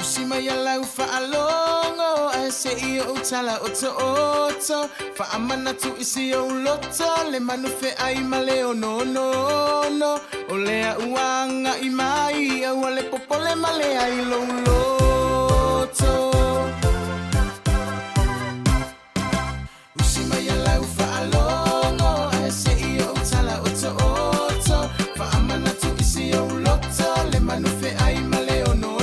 Usima ya lau fa'alongo ese iyo utala oto fa'amana tu isi yo uloto le manufe ai maleo no olea uanga imai awale popole male ai lo uloto Usima ya lau fa'alongo ese iyo utala oto fa'amana tu isi yo uloto le manufe ai maleo no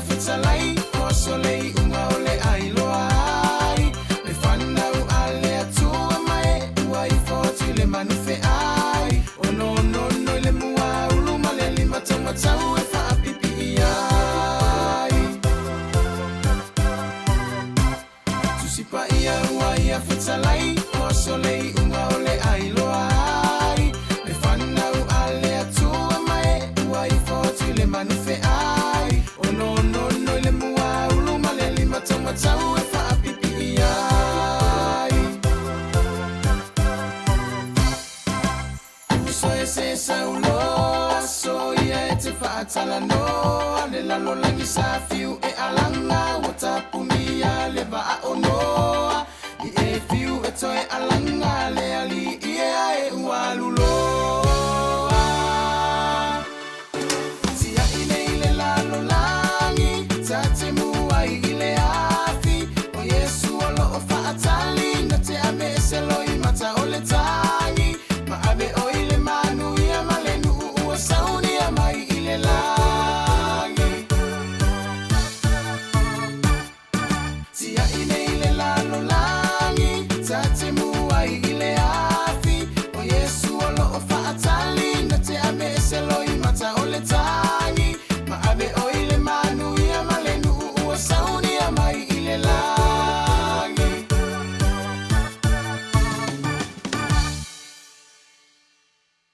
Fitzalai, Kosolei, unga ole ai loai. Le whanau ale atua mai, uai fōtu le manufe ai. O no, le mua ulu male lima taunga tau e whaapipi ai. Tusipa ia uai Fitzalai, Kosolei, unga ole ai loai. Le whanau ale atua mai, uai fōtu le manufe ai. O no, le mua ulu male lima taunga tau e whaapipi ai. Uso e se saulo, so ia e te whaatala no, ale lalo langi sa